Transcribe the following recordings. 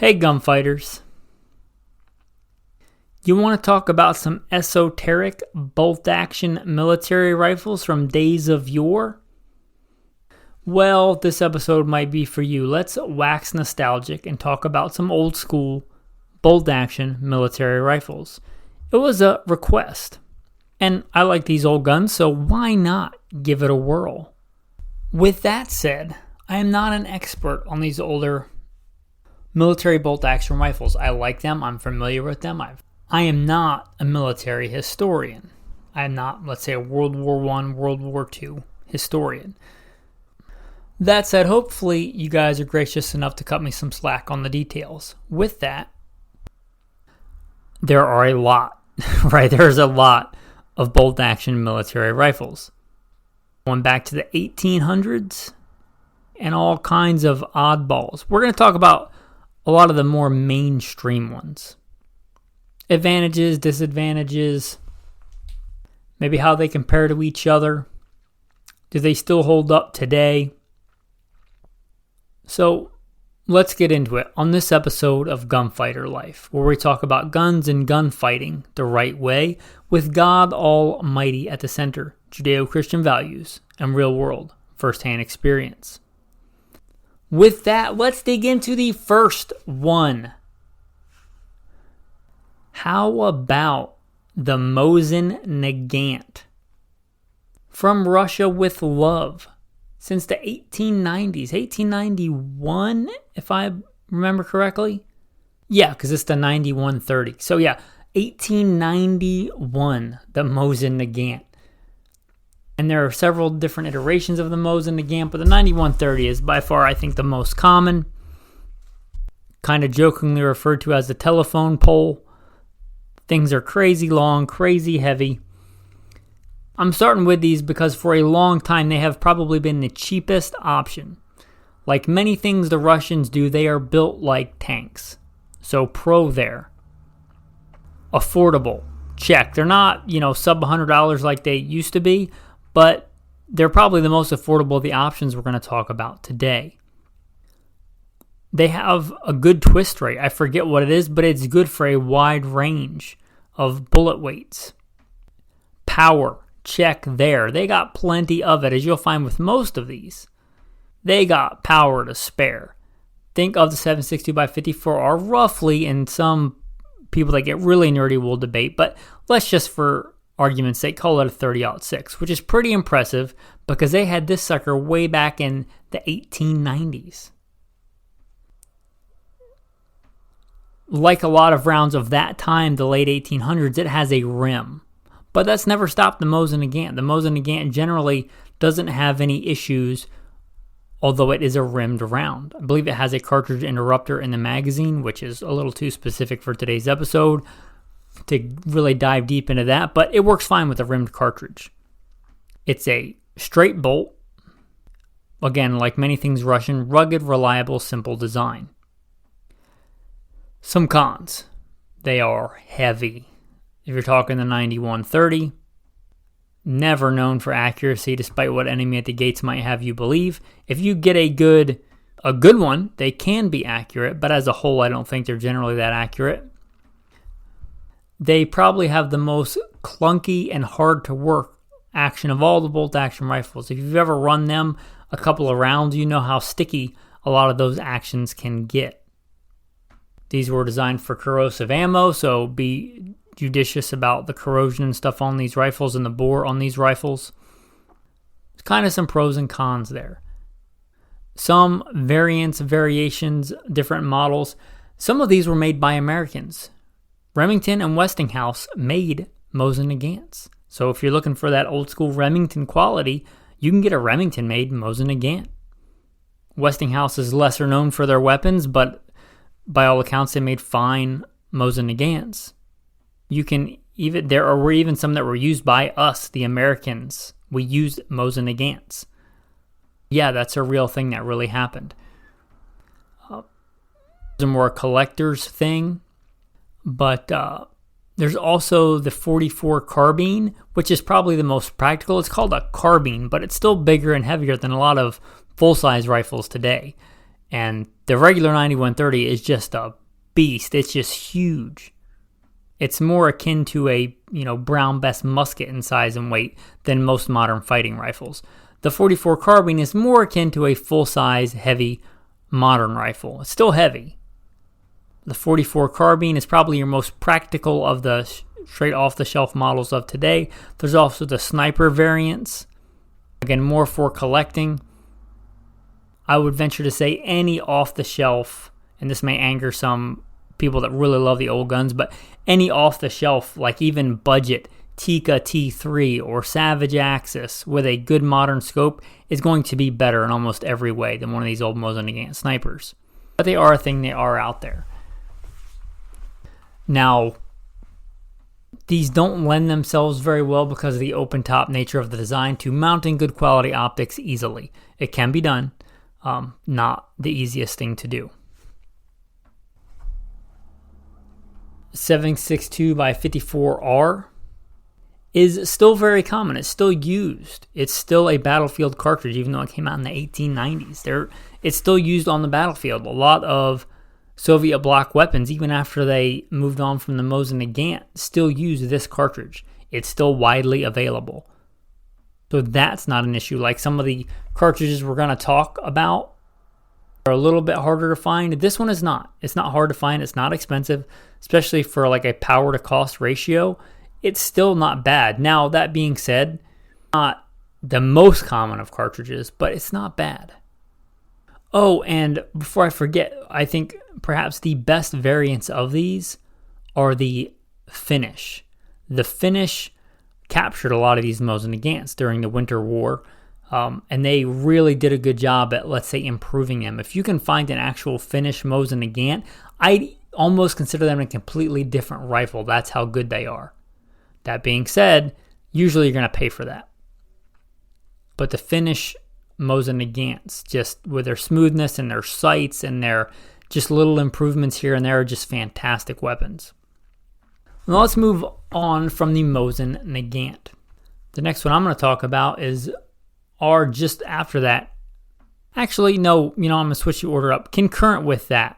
Hey gunfighters. You want to talk about some esoteric bolt-action military rifles from days of yore? Well, this episode might be for you. Let's wax nostalgic and talk about some old school bolt-action military rifles. It was a request, and I like these old guns, so why not give it a whirl? With that said, I am not an expert on these older military bolt-action rifles. I like them. I'm familiar with them. I am not a military historian. I am not, let's say, a World War I, World War II historian. That said, hopefully you guys are gracious enough to cut me some slack on the details. With that, there are a lot, right? There's a lot of bolt-action military rifles. Going back to the 1800s and all kinds of oddballs. We're going to talk about a lot of the more mainstream ones. Advantages, disadvantages, maybe how they compare to each other. Do they still hold up today? So let's get into it on this episode of Gunfighter Life, where we talk about guns and gunfighting the right way with God Almighty at the center, Judeo-Christian values, and real-world first-hand experience. With that, let's dig into the first one. How about the Mosin Nagant? From Russia with love. Since the 1890s, 1891, if I remember correctly. Yeah, because it's the 9130. So yeah, 1891, the Mosin Nagant. And there are several different iterations of the Mosin Nagant, but the 9130 is by far, I think, the most common. Kind of jokingly referred to as the telephone pole. Things are crazy long, crazy heavy. I'm starting with these because for a long time they have probably been the cheapest option. Like many things the Russians do, they are built like tanks. So pro there. Affordable. Check. They're not, sub $100 like they used to be, but they're probably the most affordable of the options we're going to talk about today. They have a good twist rate. I forget what it is, but it's good for a wide range of bullet weights. Power. Check there. They got plenty of it, as you'll find with most of these. They got power to spare. Think of the 7.62x54R roughly, and some people that get really nerdy will debate, but let's just for argument's sake call it a 30-06, which is pretty impressive because they had this sucker way back in the 1890s. Like a lot of rounds of that time, the late 1800s, it has a rim. But that's never stopped the Mosin Nagant. The Mosin Nagant generally doesn't have any issues, although it is a rimmed round. I believe it has a cartridge interrupter in the magazine, which is a little too specific for today's episode to really dive deep into that, but it works fine with a rimmed cartridge. It's a straight bolt. Again, like many things Russian, rugged, reliable, simple design. Some cons. They are heavy. If you're talking the 9130, never known for accuracy despite what enemy at the gates might have you believe. If you get a good one, they can be accurate, but as a whole, I don't think they're generally that accurate. They probably have the most clunky and hard to work action of all the bolt-action rifles. If you've ever run them a couple of rounds, you know how sticky a lot of those actions can get. These were designed for corrosive ammo, so be judicious about the corrosion and stuff on these rifles and the bore on these rifles. There's kind of some pros and cons there. Some variations, different models. Some of these were made by Americans. Remington and Westinghouse made Mosin Nagants. So if you're looking for that old school Remington quality, you can get a Remington made Mosin Nagant. Westinghouse is lesser known for their weapons, but by all accounts they made fine Mosin Nagants. There were even some that were used by us, the Americans. We used Mosin Nagants. Yeah, that's a real thing that really happened. It's a more collector's thing, but there's also the 44 carbine, which is probably the most practical. It's called a carbine, but it's still bigger and heavier than a lot of full-size rifles today. And The regular 9130 is just a beast. It's just huge. It's more akin to a, Brown Bess musket in size and weight than most modern fighting rifles. The 44 carbine is more akin to a full-size, heavy, modern rifle. It's still heavy. The 44 carbine is probably your most practical of the straight off-the-shelf models of today. There's also the sniper variants. Again, more for collecting. I would venture to say any off-the-shelf, and this may anger some people that really love the old guns, but any off-the-shelf, like even budget Tikka T3 or Savage Axis with a good modern scope is going to be better in almost every way than one of these old Mosin Nagant snipers. But they are a thing, they are out there. Now, these don't lend themselves very well because of the open top nature of the design to mounting good quality optics easily. It can be done, not the easiest thing to do. 7.62 by 54R is still very common. It's still used. It's still a battlefield cartridge, even though it came out in the 1890s. It's still used on the battlefield. A lot of Soviet bloc weapons, even after they moved on from the Mosin Nagant, still use this cartridge. It's still widely available. So that's not an issue. Like some of the cartridges we're going to talk about are a little bit harder to find. This one is not. It's not hard to find. It's not expensive, especially for like a power to cost ratio. It's still not bad. Now, that being said, not the most common of cartridges, but it's not bad. Oh, and before I forget, I think perhaps the best variants of these are the Finnish. The Finnish captured a lot of these Mosin Nagants during the Winter War, and they really did a good job at, let's say, improving them. If you can find an actual Finnish Mosin Nagant, I almost consider them a completely different rifle. That's how good they are. That being said, usually you're going to pay for that. But the Finnish Mosin Nagants, just with their smoothness and their sights and their just little improvements here and there, are just fantastic weapons. Now let's move on from the Mosin Nagant. The next one I'm going to talk about are just after that. Actually, no, I'm going to switch the order up. Concurrent with that,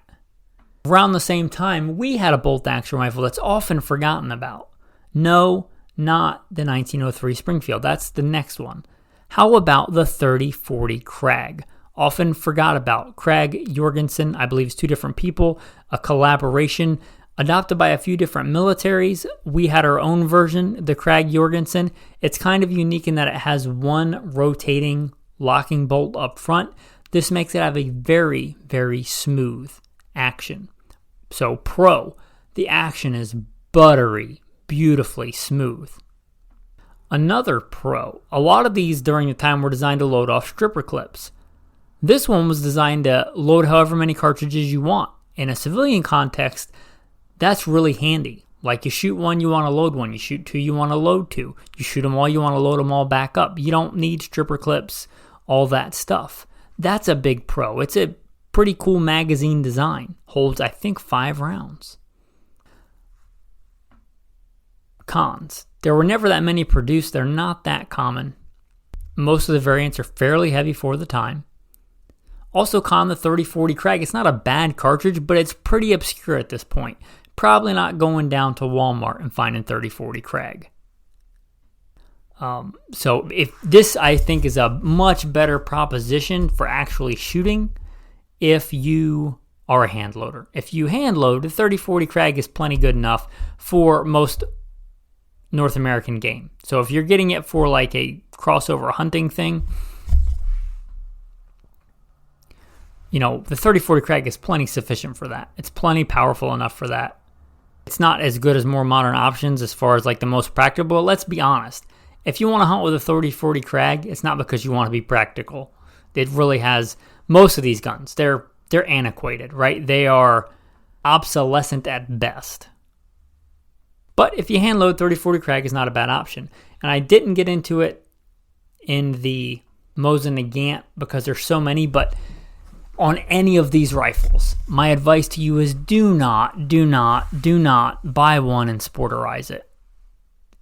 around the same time, we had a bolt-action rifle that's often forgotten about. No, not the 1903 Springfield. That's the next one. How about the 3040 Krag? Often forgot about. Krag Jorgensen, I believe, is two different people, a collaboration adopted by a few different militaries. We had our own version, the Krag Jorgensen. It's kind of unique in that it has one rotating locking bolt up front. This makes it have a very, very smooth action. So the action is buttery, beautifully smooth. Another a lot of these during the time were designed to load off stripper clips. This one was designed to load however many cartridges you want. In a civilian context, that's really handy. Like you shoot one, you want to load one. You shoot two, you want to load two. You shoot them all, you want to load them all back up. You don't need stripper clips, all that stuff. That's a big pro. It's a pretty cool magazine design. Holds, I think, 5 rounds. Cons. There were never that many produced. They're not that common. Most of the variants are fairly heavy for the time. Also the 3040 Krag. It's not a bad cartridge, but it's pretty obscure at this point. Probably not going down to Walmart and finding 3040 Krag. So if this, I think, is a much better proposition for actually shooting if you are a hand loader. If you hand load, the 3040 Krag is plenty good enough for most North American game. So if you're getting it for like a crossover hunting thing, the 3040 Krag is plenty sufficient for that. It's plenty powerful enough for that. It's not as good as more modern options as far as like the most practical. Let's be honest. If you want to hunt with a 3040 Krag, it's not because you want to be practical. It really has, most of these guns, they're antiquated, right? They are obsolescent at best. But if you hand load, 3040 Krag is not a bad option. And I didn't get into it in the Mosin Nagant because there's so many, but on any of these rifles, my advice to you is do not buy one and sporterize it.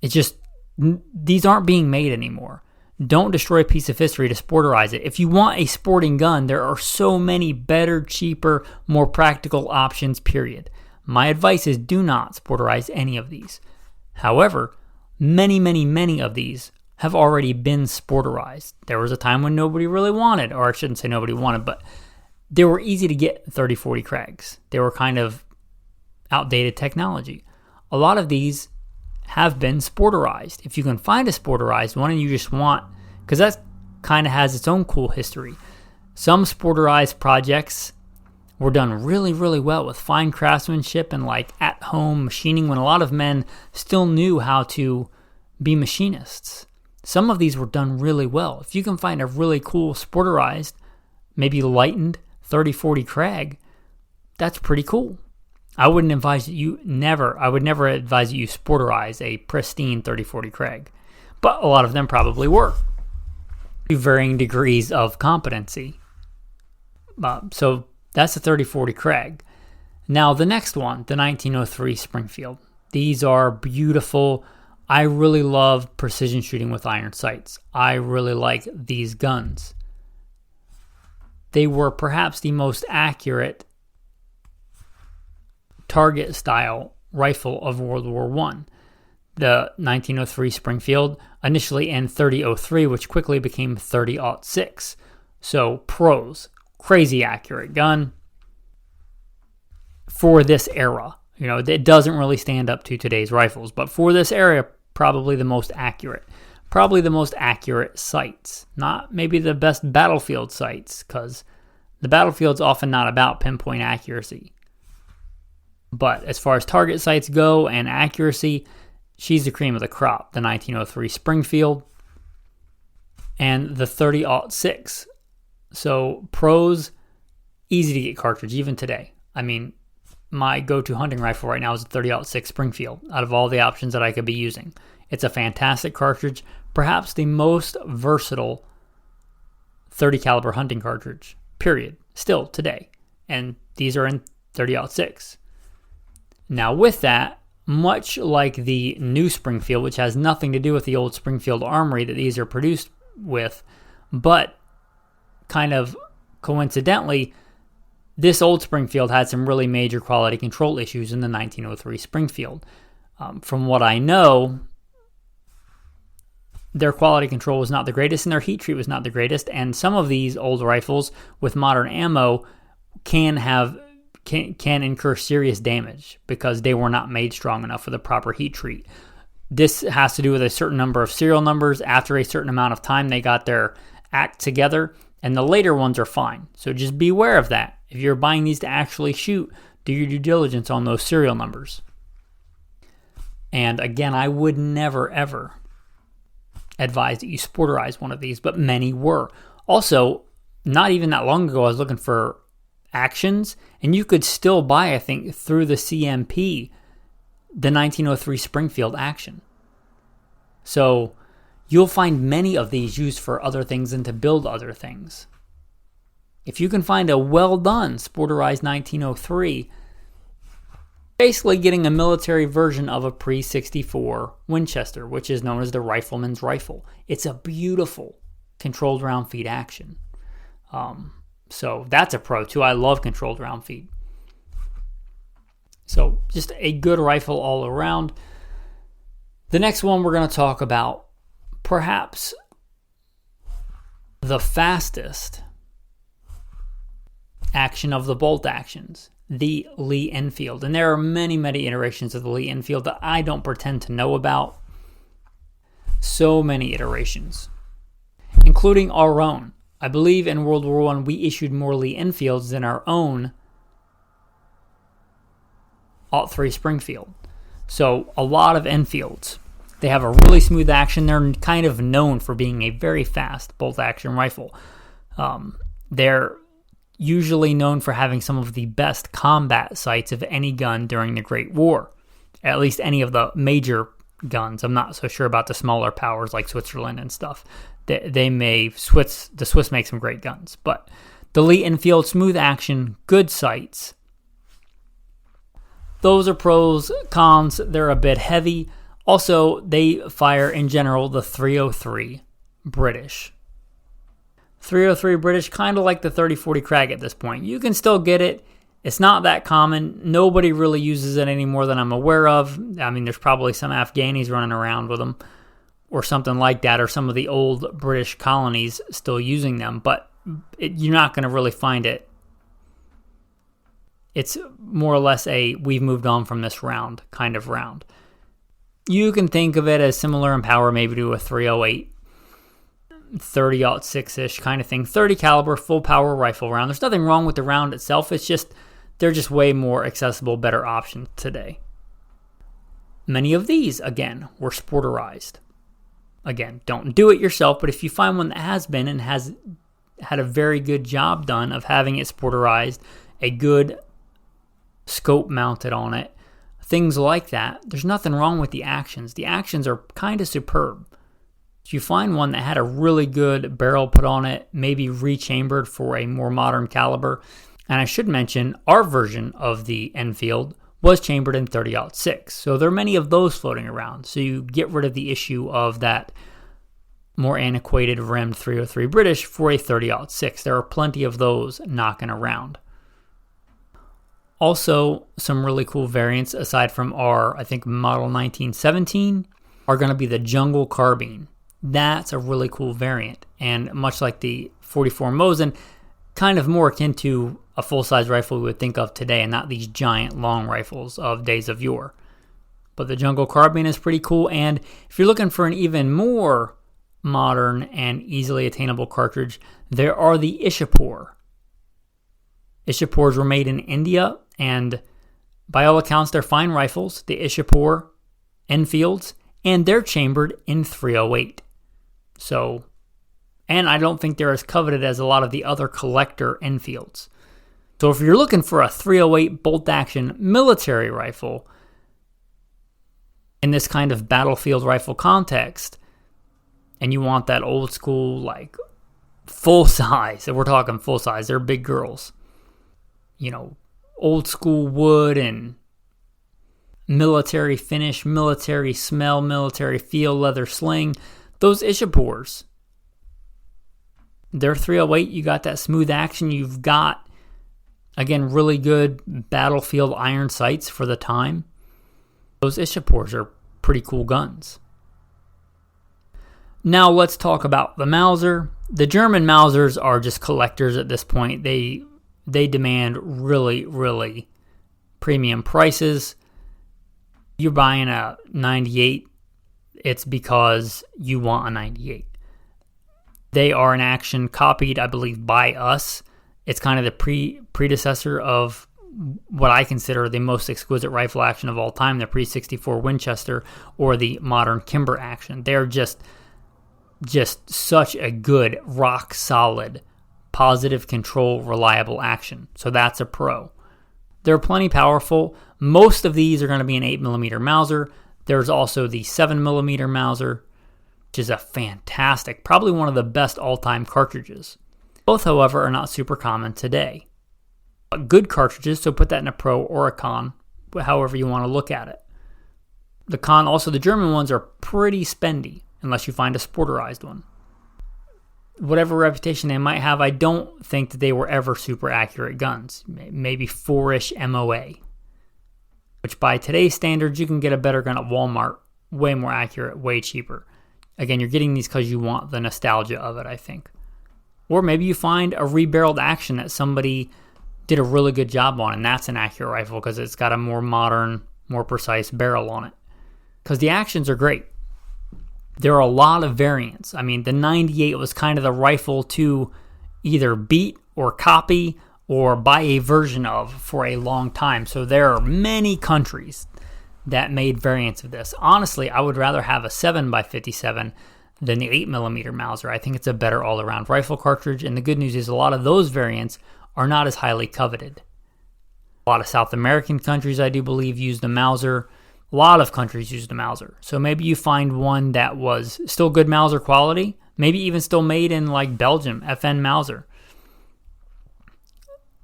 It's just, these aren't being made anymore. Don't destroy a piece of history to sporterize it. If you want a sporting gun, there are so many better, cheaper, more practical options, period. My advice is do not sporterize any of these. However, many of these have already been sporterized. There was a time when nobody really wanted, or I shouldn't say nobody wanted, but they were easy to get 30-40 Krags. They were kind of outdated technology. A lot of these have been sporterized. If you can find a sporterized one and you just want, because that kind of has its own cool history. Some sporterized projects were done really well with fine craftsmanship and like at-home machining when a lot of men still knew how to be machinists. Some of these were done really well. If you can find a really cool sporterized, maybe lightened 30-40 Krag, that's pretty cool. I would never advise that you sporterize a pristine 30-40 Krag, but a lot of them probably were. Varying degrees of competency. So that's the 30-40 Krag. Now the next one, the 1903 Springfield. These are beautiful. I really love precision shooting with iron sights. I really like these guns. They were perhaps the most accurate target style rifle of World War I. The 1903 Springfield, initially in 30-03, which quickly became 30-06. So pros, crazy accurate gun for this era. You know, it doesn't really stand up to today's rifles, but for this era, probably the most accurate. Probably the most accurate sights. Not maybe the best battlefield sights, because the battlefield's often not about pinpoint accuracy. But as far as target sights go and accuracy, she's the cream of the crop. The 1903 Springfield and the 30-06. So pros, easy to get cartridge even today. I mean, my go-to hunting rifle right now is a 30-06 Springfield out of all the options that I could be using. It's a fantastic cartridge, perhaps the most versatile 30 caliber hunting cartridge, period, still today. And these are in 30-06. Now with that, much like the new Springfield, which has nothing to do with the old Springfield Armory that these are produced with, but kind of coincidentally, this old Springfield had some really major quality control issues in the 1903 Springfield. From what I know, their quality control was not the greatest and their heat treat was not the greatest, and some of these old rifles with modern ammo can incur serious damage because they were not made strong enough for the proper heat treat. This has to do with a certain number of serial numbers. After a certain amount of time, they got their act together, and the later ones are fine. So just be aware of that. If you're buying these to actually shoot, do your due diligence on those serial numbers. And again, I would never, ever advise that you sporterize one of these, but many were. Also, not even that long ago, I was looking for actions, and you could still buy, I think, through the CMP, the 1903 Springfield action. So you'll find many of these used for other things and to build other things. If you can find a well-done sporterized 1903, basically getting a military version of a pre-64 Winchester, which is known as the rifleman's rifle. It's a beautiful controlled round feed action. So that's a pro too. I love controlled round feed. So just a good rifle all around. The next one we're going to talk about, perhaps the fastest action of the bolt actions, the Lee Enfield. And there are many iterations of the Lee Enfield that I don't pretend to know about. So many iterations, including our own. I believe in World War I we issued more Lee Enfields than our own .03 Springfield. So a lot of Enfields. They have a really smooth action. They're kind of known for being a very fast bolt action rifle. They're usually known for having some of the best combat sights of any gun during the Great War. At least any of the major guns. I'm not so sure about the smaller powers like Switzerland and stuff. The Swiss make some great guns. But the Lee Enfield, smooth action, good sights. Those are pros. Cons, they're a bit heavy. Also, they fire in general the .303 British. 303 British, kind of like the 3040 Krag at this point. You can still get it. It's not that common. Nobody really uses it anymore that I'm aware of. I mean, there's probably some Afghanis running around with them or something like that, or some of the old British colonies still using them, but you're not going to really find it. It's more or less a we've moved on from this round kind of round. You can think of it as similar in power maybe to a 308, 30-06-ish kind of thing. 30 caliber, full power rifle round. There's nothing wrong with the round itself. It's just they're just way more accessible, better options today. Many of these, again, were sporterized. Again, don't do it yourself, but if you find one that has been and has had a very good job done of having it sporterized, a good scope mounted on it, things like that, there's nothing wrong with the actions. The actions are kind of superb. If you find one that had a really good barrel put on it, maybe rechambered for a more modern caliber, and I should mention our version of the Enfield was chambered in 30-06. So there are many of those floating around. So you get rid of the issue of that more antiquated rimmed 303 British for a 30-06. There are plenty of those knocking around. Also, some really cool variants aside from our, I think, model 1917 are going to be the Jungle Carbine. That's a really cool variant. And much like the 44 Mosin, kind of more akin to a full-size rifle we would think of today and not these giant long rifles of days of yore. But the Jungle Carbine is pretty cool, and if you're looking for an even more modern and easily attainable cartridge, there are the Ishapur. Ishapurs were made in India, and by all accounts, they're fine rifles, the Ishapur Enfields, and they're chambered in 308. So, and I don't think they're as coveted as a lot of the other collector Enfields. So if you're looking for a 308 bolt-action military rifle in this kind of battlefield rifle context, and you want that old school, like, full size, if we're talking full size, they're big girls, you know, old school wood and military finish, military smell, military feel, leather sling, those Ishapurs, they're 308, you got that smooth action, you've got, again, really good battlefield iron sights for the time. Those Ishapurs are pretty cool guns. Now let's talk about the Mauser. The German Mausers are just collectors at this point. They demand really, really premium prices. You're buying a 98, it's because you want a 98. They are an action copied, I believe, by us. It's kind of the predecessor of what I consider the most exquisite rifle action of all time, the pre-64 Winchester or the modern Kimber action. They're just such a good, rock-solid, positive control, reliable action. So that's a pro. They're plenty powerful. Most of these are going to be an 8mm Mauser. There's also the 7mm Mauser, which is a fantastic, probably one of the best all-time cartridges. Both, however, are not super common today. But good cartridges, so put that in a pro or a con, however you want to look at it. The con, also the German ones, are pretty spendy, unless you find a sporterized one. Whatever reputation they might have, I don't think that they were ever super accurate guns. Maybe 4-ish MOA. Which by today's standards, you can get a better gun at Walmart. Way more accurate, way cheaper. Again, you're getting these because you want the nostalgia of it, I think. Or maybe you find a rebarreled action that somebody did a really good job on, and that's an accurate rifle because it's got a more modern, more precise barrel on it. Because the actions are great. There are a lot of variants. I mean, the 98 was kind of the rifle to either beat or copy or buy a version of for a long time. So there are many countries that made variants of this. Honestly, I would rather have a 7x57 than the 8mm Mauser. I think it's a better all-around rifle cartridge, and the good news is a lot of those variants are not as highly coveted. A lot of South American countries, I do believe, use the Mauser. A lot of countries use the Mauser. So maybe you find one that was still good Mauser quality, maybe even still made in like Belgium, FN Mauser,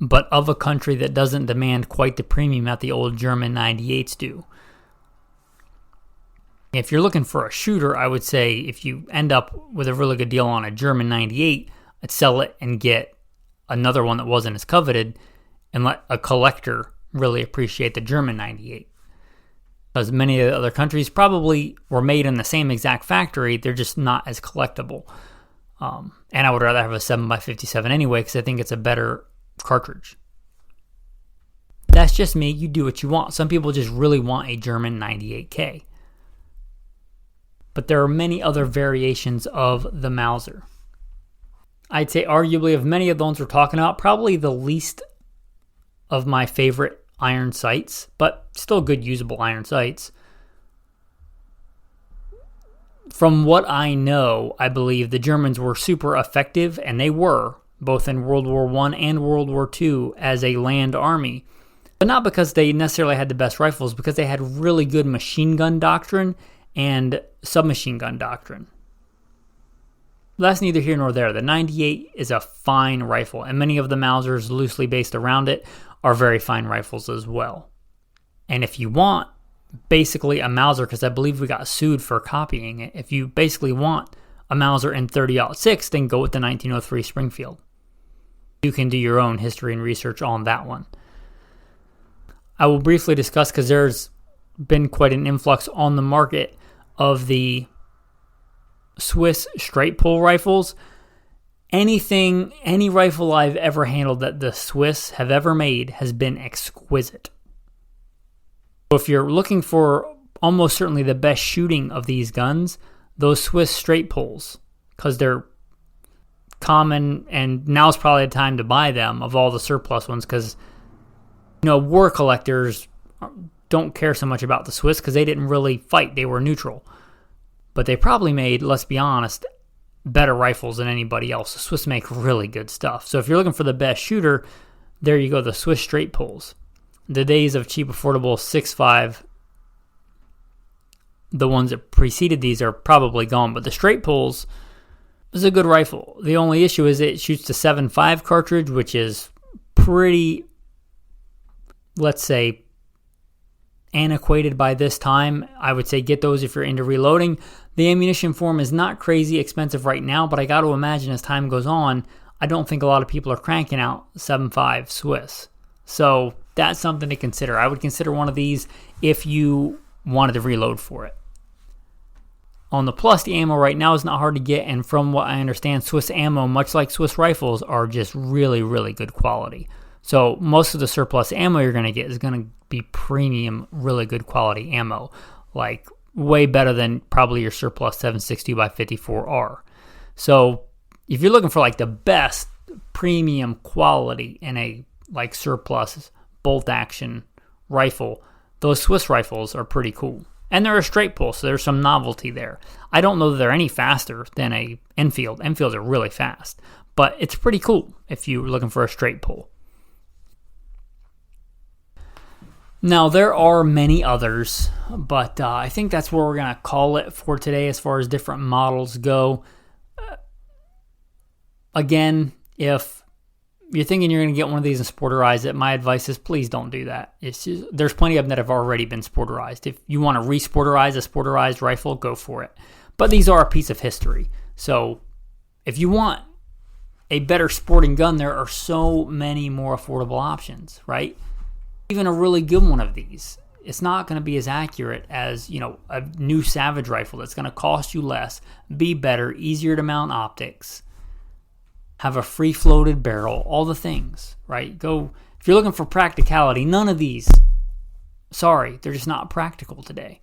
but of a country that doesn't demand quite the premium that the old German 98s do. If you're looking for a shooter, I would say if you end up with a really good deal on a German 98, I'd sell it and get another one that wasn't as coveted and let a collector really appreciate the German 98. Because many of the other countries probably were made in the same exact factory, they're just not as collectible. And I would rather have a 7x57 anyway because I think it's a better cartridge. That's just me. You do what you want. Some people just really want a German 98K. But there are many other variations of the Mauser. I'd say arguably of many of the ones we're talking about, probably the least of my favorite iron sights, but still good usable iron sights. From what I know, I believe the Germans were super effective, and they were, both in World War I and World War II as a land army. But not because they necessarily had the best rifles, because they had really good machine gun doctrine and submachine gun doctrine. That's neither here nor there. The 98 is a fine rifle, and many of the Mausers loosely based around it are very fine rifles as well. And if you want basically a Mauser, because I believe we got sued for copying it, if you basically want a Mauser in 30-06, then go with the 1903 Springfield. You can do your own history and research on that one. I will briefly discuss, because there's been quite an influx on the market of the Swiss straight pull rifles. Any rifle I've ever handled that the Swiss have ever made has been exquisite. So if you're looking for almost certainly the best shooting of these guns, those Swiss straight pulls, because they're common, and now's probably the time to buy them of all the surplus ones, because war collectors don't care so much about the Swiss because they didn't really fight, they were neutral. But they probably made, let's be honest, better rifles than anybody else. The Swiss make really good stuff. So if you're looking for the best shooter, there you go, the Swiss straight pulls. The days of cheap, affordable 6.5, the ones that preceded these, are probably gone. But the straight pulls is a good rifle. The only issue is it shoots the 7.5 cartridge, which is pretty, let's say, antiquated by this time. I would say get those if you're into reloading. The ammunition form is not crazy expensive right now, but I got to imagine as time goes on, I don't think a lot of people are cranking out 7.5 Swiss. So that's something to consider. I would consider one of these if you wanted to reload for it. On the plus, the ammo right now is not hard to get, and from what I understand, Swiss ammo, much like Swiss rifles, are just really, really good quality. So most of the surplus ammo you're going to get is going to be premium, really good quality ammo, like way better than probably your surplus 7.62x54R. So if you're looking for like the best premium quality in a like surplus bolt action rifle, those Swiss rifles are pretty cool. And they're a straight pull, so there's some novelty there. I don't know that they're any faster than a Enfield. Enfields are really fast, but it's pretty cool if you're looking for a straight pull. Now, there are many others, but I think that's where we're going to call it for today as far as different models go. Again, if you're thinking you're going to get one of these and sporterize it, my advice is please don't do that. There's plenty of them that have already been sporterized. If you want to re-sporterize a sporterized rifle, go for it. But these are a piece of history. So if you want a better sporting gun, there are so many more affordable options, right? Even a really good one of these, it's not going to be as accurate as, a new Savage rifle that's going to cost you less, be better, easier to mount optics, have a free floated barrel, all the things, right? If you're looking for practicality, none of these, sorry, they're just not practical today.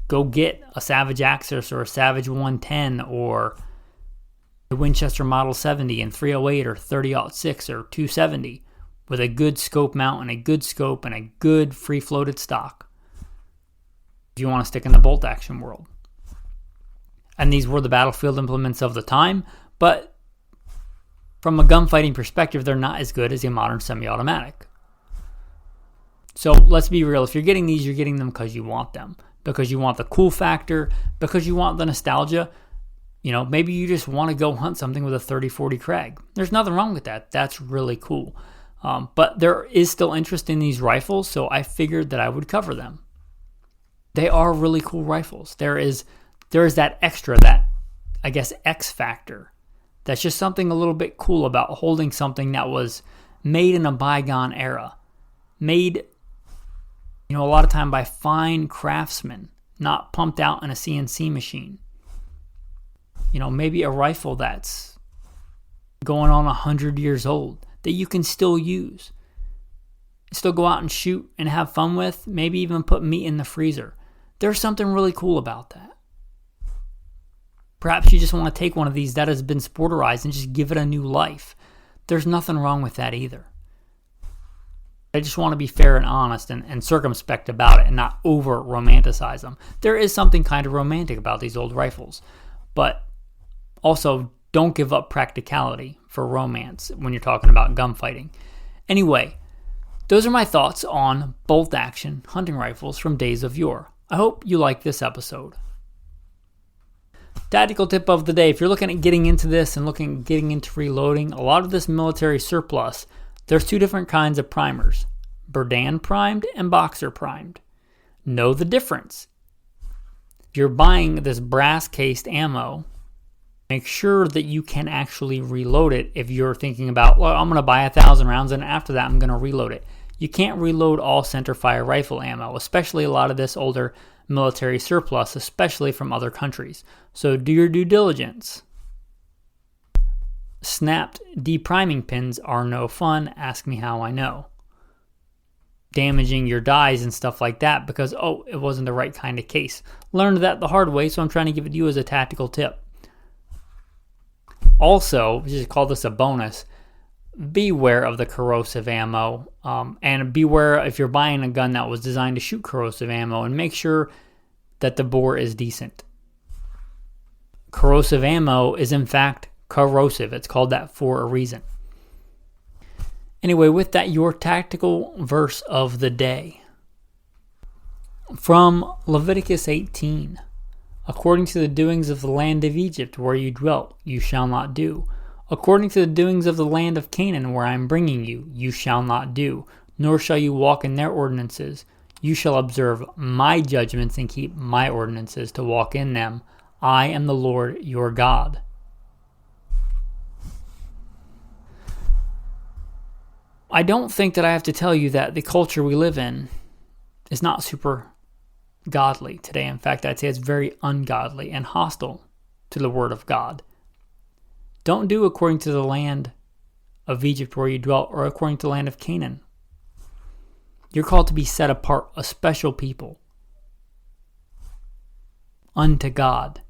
Go get a Savage Axis or a Savage 110 or the Winchester Model 70 in 308 or 30-06 or 270. With a good scope mount and a good scope and a good free floated stock, if you want to stick in the bolt action world. And these were the battlefield implements of the time, but from a gunfighting perspective, they're not as good as a modern semi-automatic. So let's be real. If you're getting these, you're getting them because you want them, because you want the cool factor, because you want the nostalgia. Maybe you just want to go hunt something with a 30-40 Krag. There's nothing wrong with that. That's really cool. But there is still interest in these rifles, so I figured that I would cover them. They are really cool rifles. There is that extra, that, I guess, X factor. That's just something a little bit cool about holding something that was made in a bygone era. Made, a lot of time by fine craftsmen, not pumped out in a CNC machine. Maybe a rifle that's going on 100 years old that you can still use. Still go out and shoot and have fun with, maybe even put meat in the freezer. There's something really cool about that. Perhaps you just want to take one of these that has been sporterized and just give it a new life. There's nothing wrong with that either. I just want to be fair and honest and circumspect about it and not over-romanticize them. There is something kind of romantic about these old rifles, but also don't give up practicality for romance when you're talking about gunfighting. Anyway, those are my thoughts on bolt-action hunting rifles from days of yore. I hope you like this episode. Tactical tip of the day. If you're looking at getting into this and getting into reloading, a lot of this military surplus, there's two different kinds of primers. Berdan primed and Boxer primed. Know the difference. If you're buying this brass-cased ammo, make sure that you can actually reload it if you're thinking about, well, I'm going to buy 1,000 rounds and after that I'm going to reload it. You can't reload all centerfire rifle ammo, especially a lot of this older military surplus, especially from other countries. So do your due diligence. Snapped depriming pins are no fun. Ask me how I know. Damaging your dies and stuff like that because, it wasn't the right kind of case. Learned that the hard way, so I'm trying to give it to you as a tactical tip. Also, just call this a bonus, beware of the corrosive ammo, and beware if you're buying a gun that was designed to shoot corrosive ammo, and make sure that the bore is decent. Corrosive ammo is in fact corrosive. It's called that for a reason. Anyway, with that, your tactical verse of the day. From Leviticus 18. According to the doings of the land of Egypt where you dwelt, you shall not do. According to the doings of the land of Canaan where I am bringing you, you shall not do, nor shall you walk in their ordinances. You shall observe my judgments and keep my ordinances to walk in them. I am the Lord your God. I don't think that I have to tell you that the culture we live in is not super godly today. In fact, I'd say it's very ungodly and hostile to the word of God. Don't do according to the land of Egypt where you dwelt or according to the land of Canaan. You're called to be set apart, a special people unto God.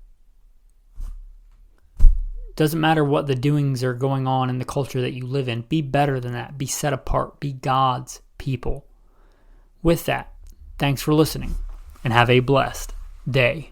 Doesn't matter what the doings are going on in the culture that you live in. Be better than that. Be set apart. Be God's people. With that, thanks for listening and have a blessed day.